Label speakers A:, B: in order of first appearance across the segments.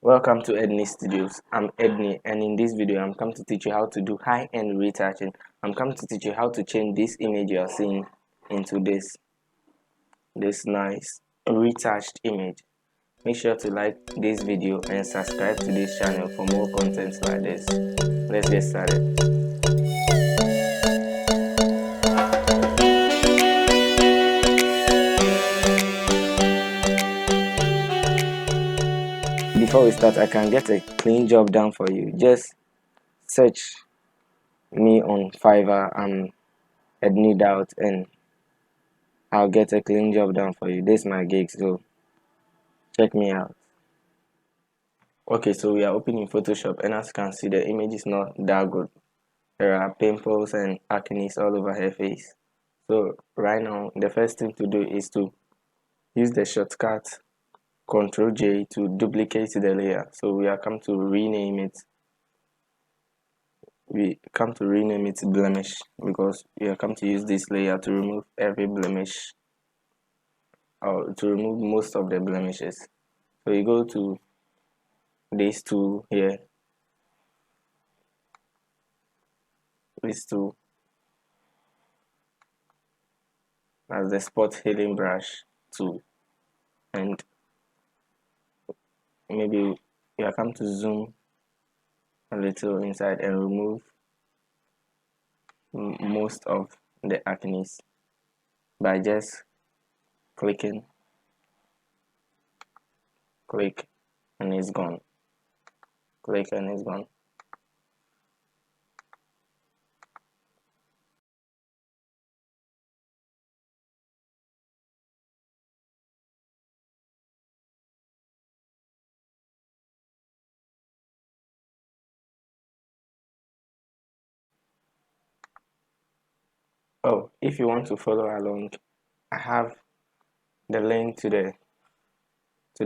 A: Welcome to Edniestudios. I'm Edney, and in this video I'm come to teach you how to do high-end retouching. I'm come to teach you how to change this image you are seeing into this nice retouched image. Make sure to like this video and subscribe to this channel for more content like this. Let's get started. Before we start, I can get a clean job done for you. Just search me on Fiverr. I'm Edniestudios, and I'll get a clean job done for you. This is my gig, so check me out. Okay, so we are opening Photoshop, and as you can see, the image is not that good. There are pimples and acne all over her face. So right now, the first thing to do is to use the shortcut Ctrl J to duplicate the layer. So we are come to rename it. We come to rename it blemish because we are come to use this layer to remove every blemish, or to remove most of the blemishes. So you go to this tool here, this tool as the spot healing brush tool, and maybe you are come to zoom a little inside and remove most of the acne by just click and it's gone, click and it's gone. Oh, if you want to follow along, I have the link to the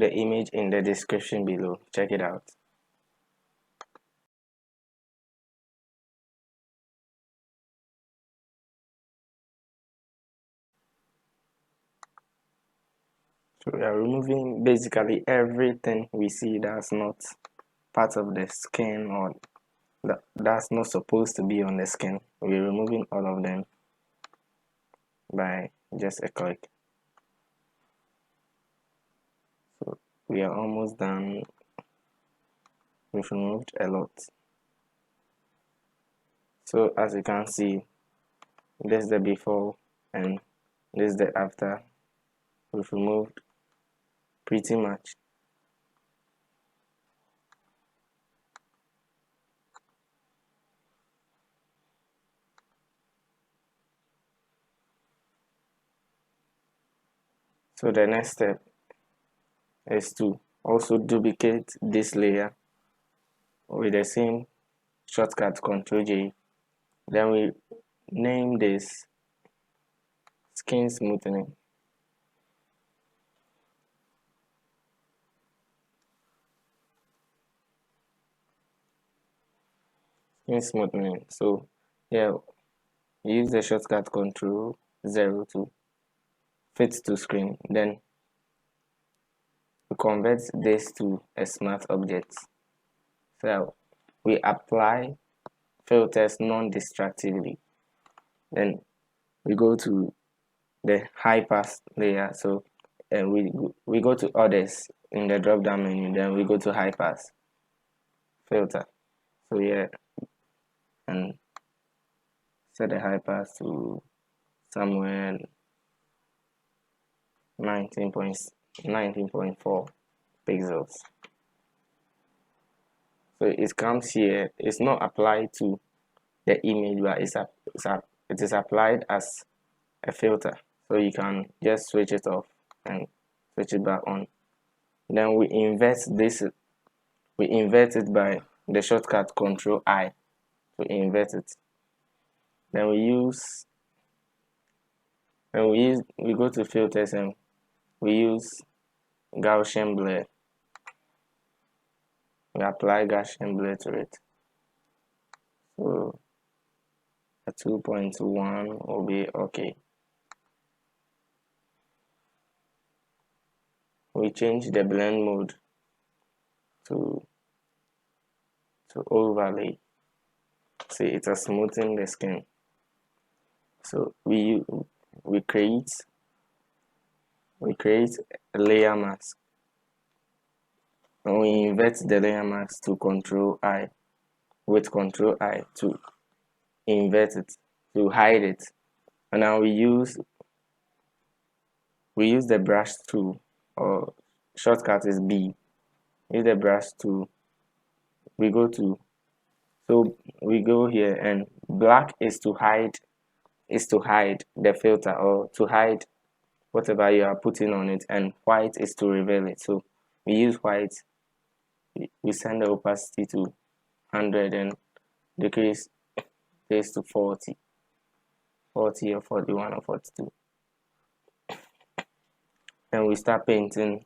A: image in the description below. Check it out. So we are removing basically everything we see that's not part of the skin, or that's not supposed to be on the skin. We're removing all of them by just a click. So we are almost done. We've removed a lot. So as you can see, this is the before and this is the after. We've removed pretty much. So the next step is to also duplicate this layer with the same shortcut Ctrl J. Then we name this skin smoothing. Skin smoothing. So yeah, use the shortcut Ctrl 0 to fit to screen. Then we convert this to a smart object. So we apply filters non-destructively. Then we go to the high pass layer. So we go to others in the drop down menu. Then we go to high pass filter. So yeah, and set the high pass to somewhere 19.4 pixels. So it comes here. It's not applied to the image, but it is applied as a filter. So you can just switch it off and switch it back on. Then we invert this. We invert it by the shortcut Ctrl I to invert it. Then we go to filters and we use Gaussian blur. We apply Gaussian blur to it. So a 2.1 will be okay. We change the blend mode to overlay. See, it is smoothing the skin. So we create a layer mask, and we invert the layer mask to Control I, with Control I to invert it, to hide it. And now we use the brush tool, or shortcut is B. Use the brush tool. We go here, and black is to hide the filter, or to hide whatever you are putting on it, and white is to reveal it. So we use white. We send the opacity to 100 and decrease this to 40 or 41 or 42. And we start painting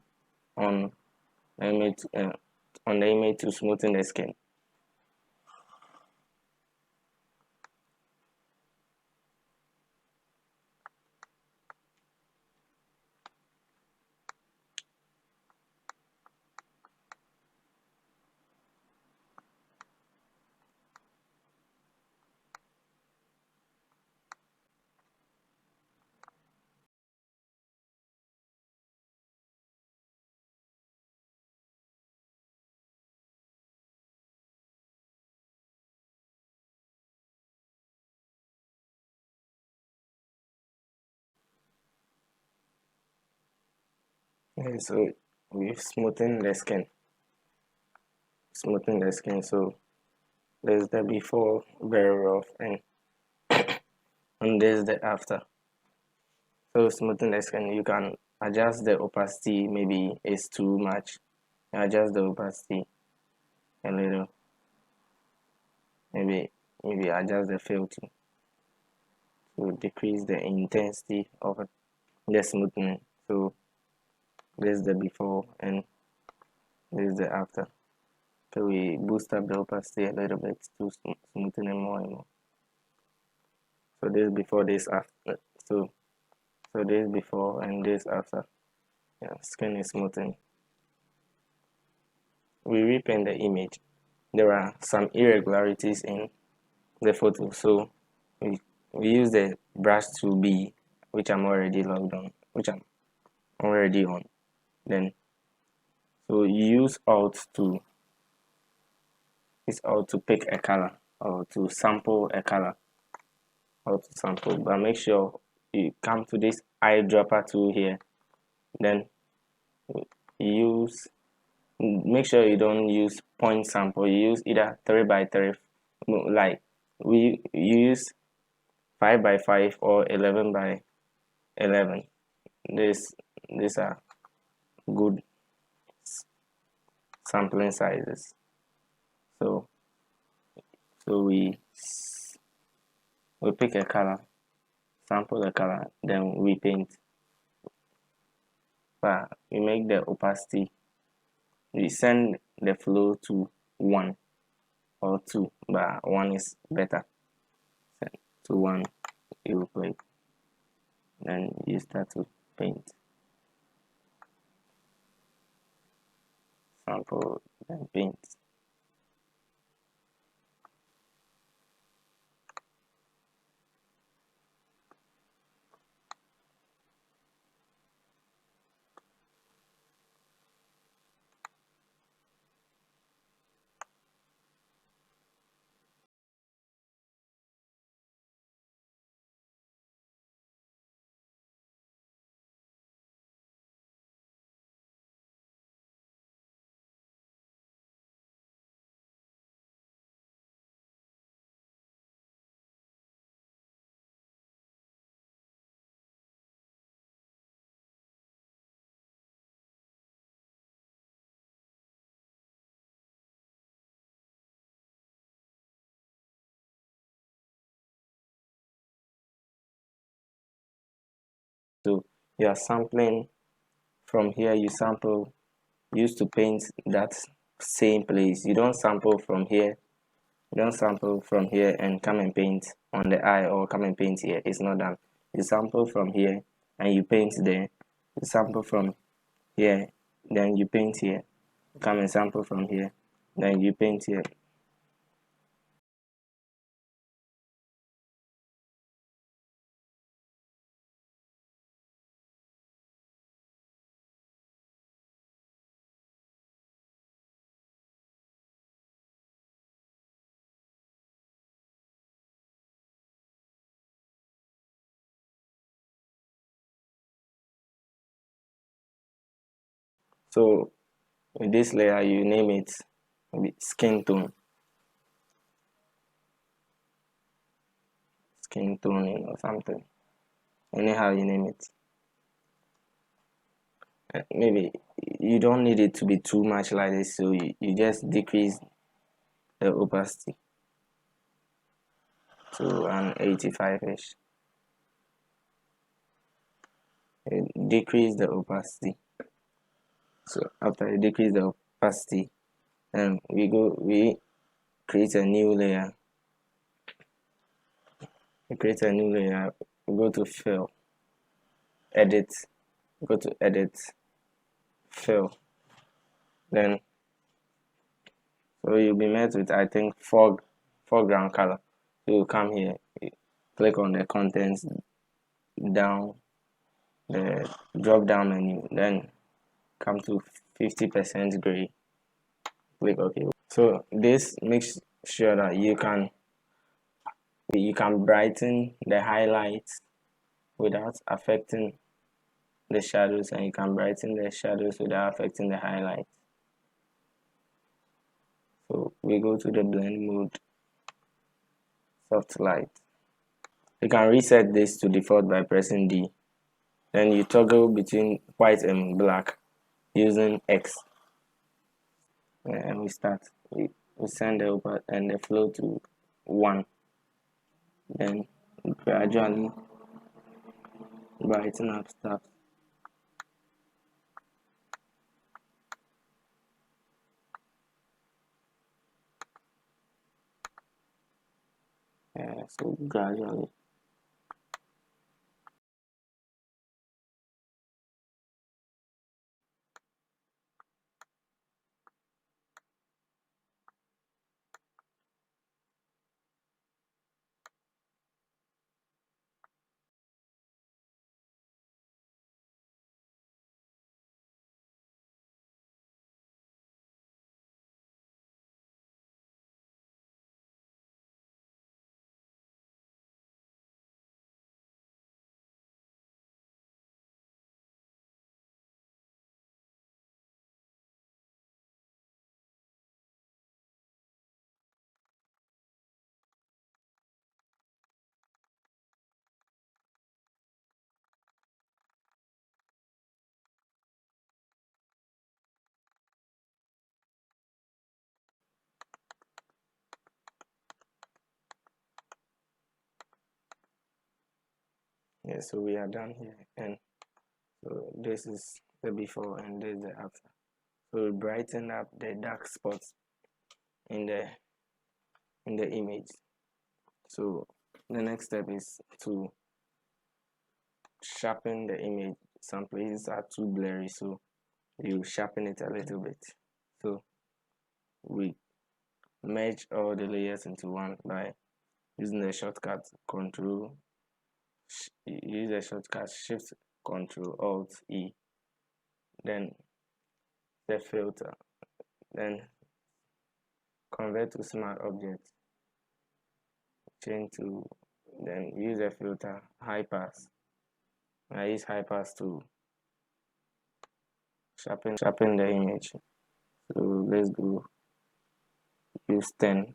A: on the image to smoothen the skin. Okay, so we've smoothened the skin. So there's the before, very rough, and there's the after. So smoothing the skin, you can adjust the opacity. Maybe it's too much, adjust the opacity a little. Maybe adjust the filter to decrease the intensity of the smoothing. So this is the before and this is the after. So we boost up the opacity a little bit to smoothen it more and more. So this before, this after. So this before and this after. Yeah, skin is smoothing. We repaint the image. There are some irregularities in the photo, so we use the brush tool B, which I'm already logged on, which I'm already on. Then so you use Alt to pick a color, or to sample a color, but make sure you come to this Eyedropper tool here. Then make sure you don't use point sample. You use either 3x3, like we use 5x5 or 11x11. These are good sampling sizes. So we pick a color, sample the color, then we paint. But we make the opacity, we send the flow to 1 or 2, but 1 is better. Send to 1, you play. Then you start to paint. Sample, then paint. So you are sampling from here. You used to paint that same place. You don't sample from here. You don't sample from here and come and paint on the eye, or come and paint here. It's not done. You sample from here and you paint there. You sample from here, then you paint here. come and sample from here, then you paint here. So with this layer, you name it maybe skin toning or something, anyhow you name it. Maybe you don't need it to be too much like this, so you just decrease the opacity to an 85ish. Decrease the opacity. So after you decrease the opacity, then we create a new layer. We create a new layer. We go to fill, edit, go to edit, fill. Then so you'll be met with, I think, foreground color. So you come here, you click on the contents down, the drop down menu, then come to 50% gray, click OK. So this makes sure that you can brighten the highlights without affecting the shadows, and you can brighten the shadows without affecting the highlights. So we go to the blend mode, soft light. You can reset this to default by pressing D. Then you toggle between white and black using X. And we start. We send the open and the flow to 1. Then gradually brighten up stuff. So gradually. Yeah, so we are done here, and so this is the before and this is the after. So we brighten up the dark spots in the image. So the next step is to sharpen the image. Some places are too blurry, so you sharpen it a little bit. So we merge all the layers into one by using the shortcut Control. Use the shortcut Shift Control Alt E. Then the filter. Then convert to smart object. Change to, then use the filter high pass. I use high pass to sharpen the image. So let's go use 10.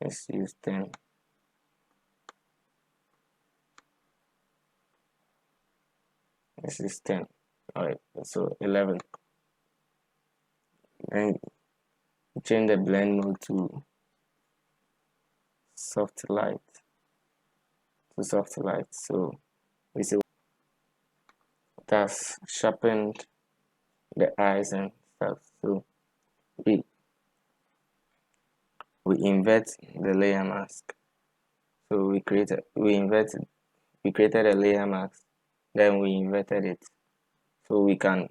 A: Let's use 10. This is 10. Alright, so 11. Then change the blend mode to soft light. So we see that's sharpened the eyes and stuff. So we invert the layer mask. So we created a layer mask, then we inverted it. So we can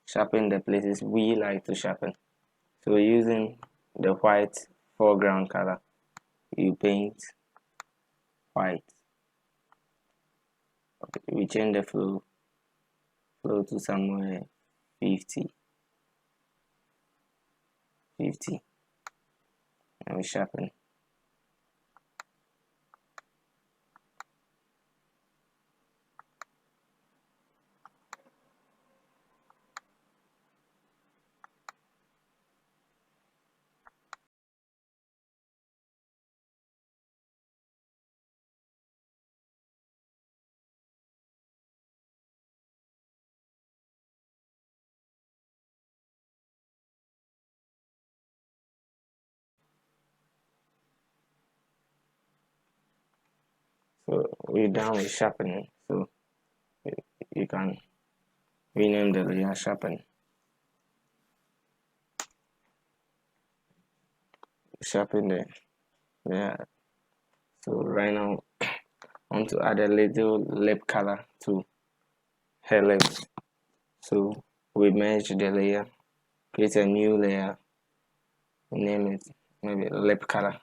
A: sharpen the places we like to sharpen. So using the white foreground color, you paint white. Okay, we change the flow to somewhere 50, and we sharpen. So we're done with sharpening. So you can rename the layer sharpen. Sharpen the layer. So right now I want to add a little lip color to her lips. So we merge the layer, create a new layer, name it maybe lip color.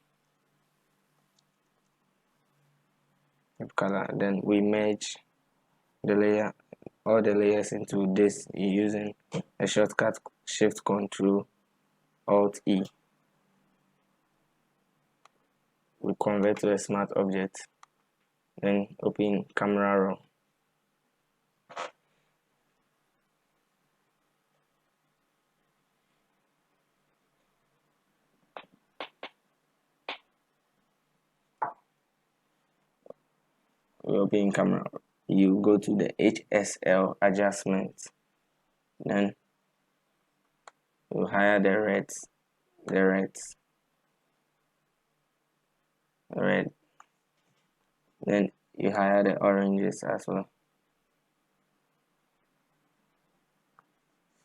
A: Then we merge the layer, all the layers into this using a shortcut Shift Control Alt E. We convert to a smart object, then open camera raw. We open camera, you go to the HSL adjustment, then you hire the reds, red, then you hire the oranges as well.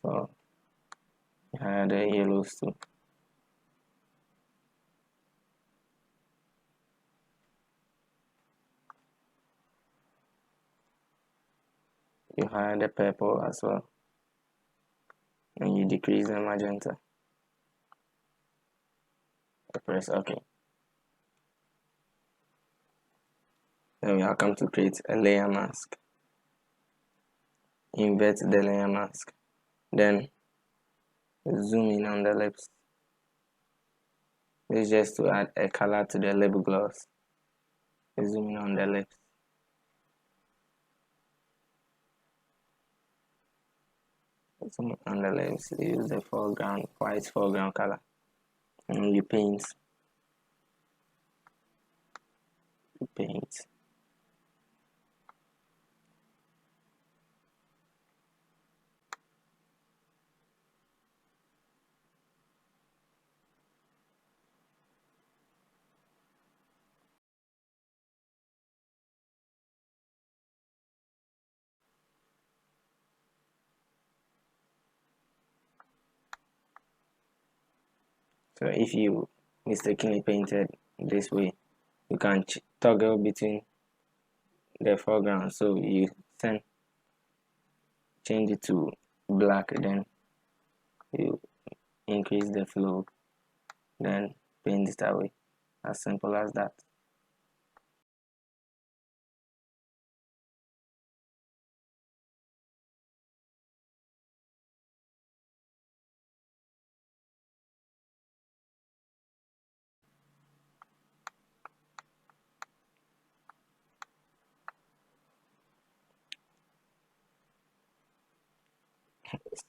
A: So you hire the yellows too. You hire the purple as well, and you decrease the magenta. Press OK. Then we are come to create a layer mask. Invert the layer mask, then zoom in on the lips. This is just to add a color to the lip gloss. Zoom in on the lips. Zoom on the lips. Use the foreground, white foreground color, and you paint. So if you mistakenly painted this way, you can toggle between the foreground. So you change it to black, then you increase the flow, then paint it away. As simple as that.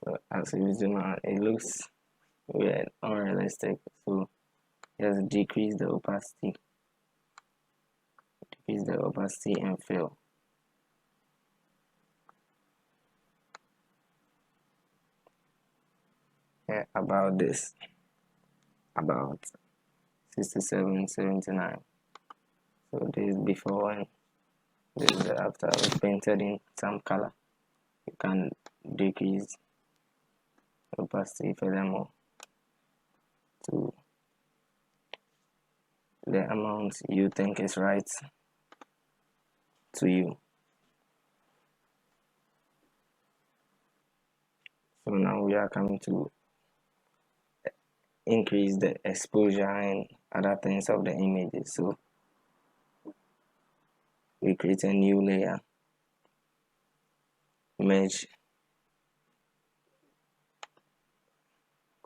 A: So as you zoom out, it looks weird, unrealistic. So just decrease the opacity, and fill. Yeah, about this, about 67, 79. So this is before and this is after. We painted in some color. You can decrease opacity furthermore to the amount you think is right to you. So now we are coming to increase the exposure and other things of the images. So we create a new layer, merge,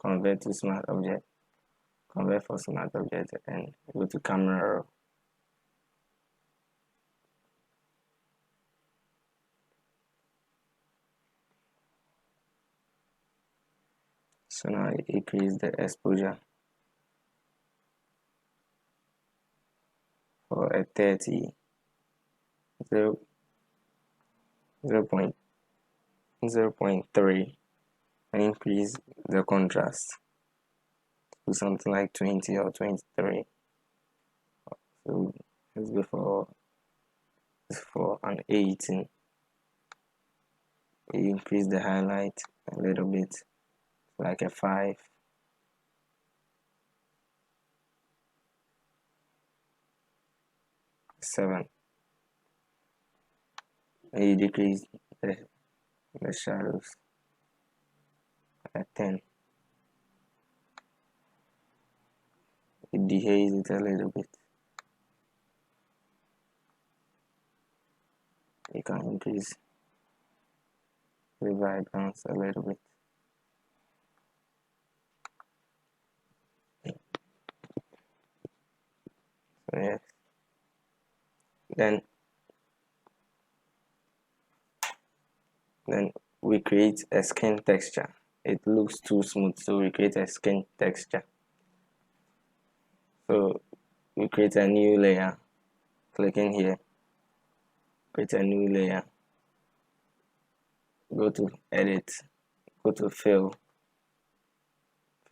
A: convert to smart object, convert for smart object, and go to camera raw. So now increase the exposure for a 30, 0, 0.3, and increase the contrast to something like 20 or 23. So let's go for an 18. We increase the highlight a little bit, like a 5. Seven. And you decrease the shadows at 10. You dehaze it a little bit. You can increase the vibrance a little bit. So yes. Then we create a skin texture. It looks too smooth, so we create a skin texture. So we create a new layer, clicking here, create a new layer, go to edit, go to fill,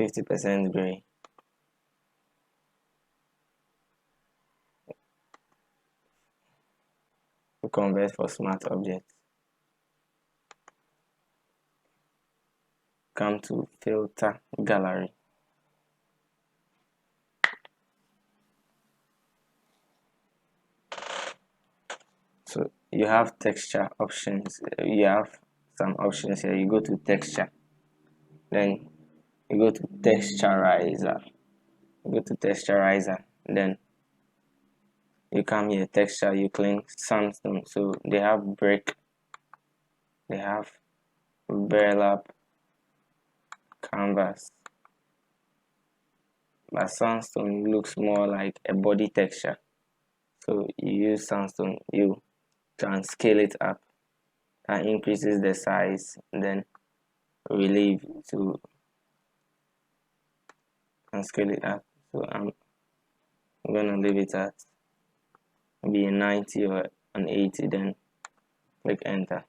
A: 50% gray, we convert for smart object, come to filter gallery, so you have texture options, you have some options here. You go to texture, then you go to texturizer, then you come here, texture, you click sandstone. So they have brick, they have burlap, canvas, but sandstone looks more like a body texture. So you use sandstone, you can scale it up, that increases the size, then relieve to and scale it up. So I'm gonna leave it at maybe a 90 or an 80, then click enter.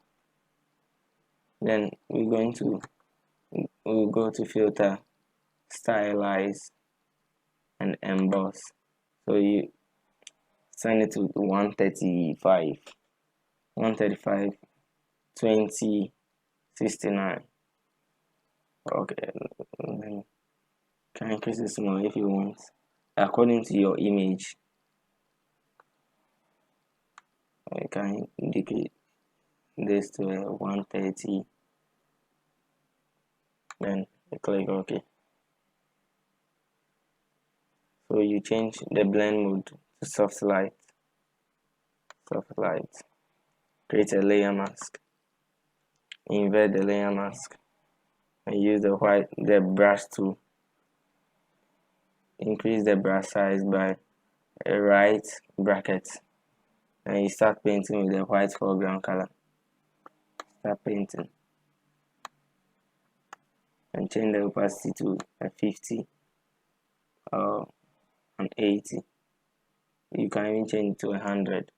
A: Then we'll go to filter, stylize, and emboss. So you send it to 135, 20, 69. Okay, then can increase it more if you want, according to your image. I can decrease this to 130, then click OK. So you change the blend mode to soft light, create a layer mask, invert the layer mask, and use the brush tool. Increase the brush size by a right bracket, and you start painting with the white foreground color. Start painting and change the opacity to a 50 or an 80. You can even change it to 100.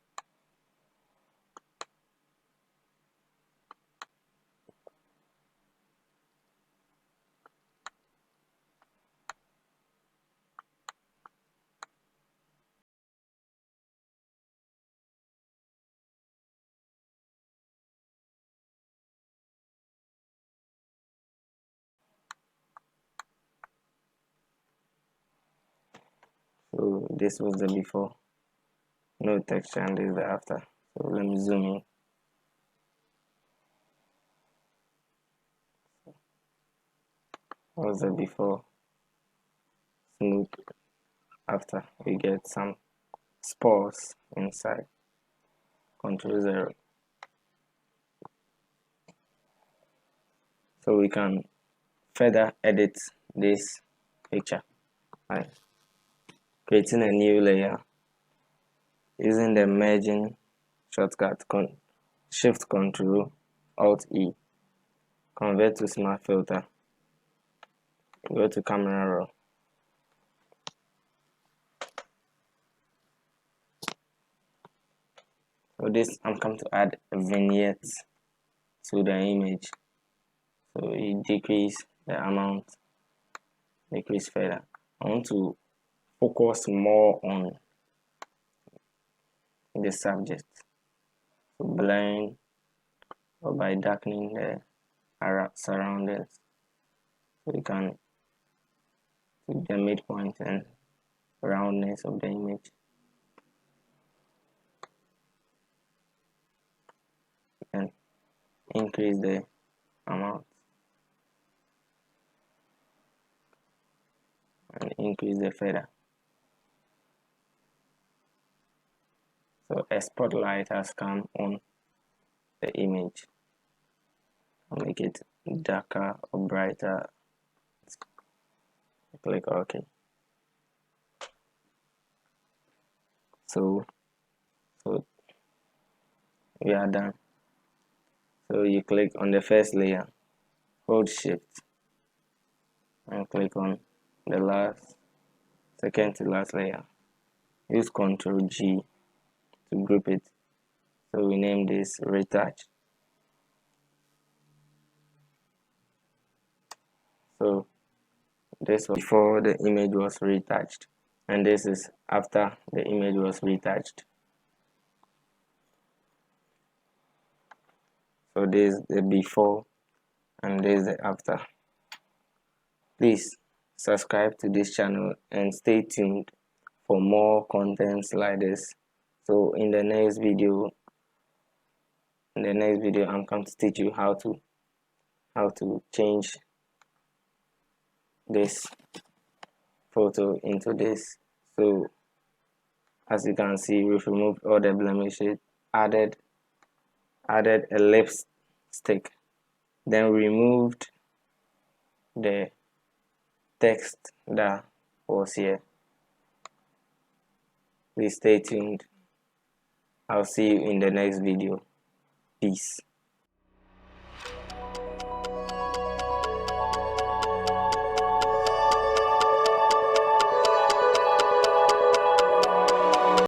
A: So this was the before, no texture, and this is the after. So let me zoom in. was the before, smooth after. We get some spores inside. Control 0. So we can further edit this picture by creating a new layer using the merging shortcut Shift Control Alt E. Convert to Smart Filter. Go to Camera Raw. So this, I'm going to add a vignette to the image. So you decrease the amount, decrease further. I want to focus more on the subject. So blend or by darkening the surroundings. So you can keep the midpoint and roundness of the image. And increase the amount. And increase the feather. So a spotlight has come on the image. I'll make it darker or brighter. Click OK. So we are done. So you click on the first layer, hold Shift, and click on the second to last layer. Use Ctrl G to group it. So we name this Retouch. So this was before the image was retouched, and this is after the image was retouched. So this is the before and this is the after. Please subscribe to this channel and stay tuned for more contents like this. So in the next video I'm going to teach you how to change this photo into this. So as you can see, we've removed all the blemishes, added a lipstick, then removed the text that was here. Please stay tuned. I'll see you in the next video. Peace.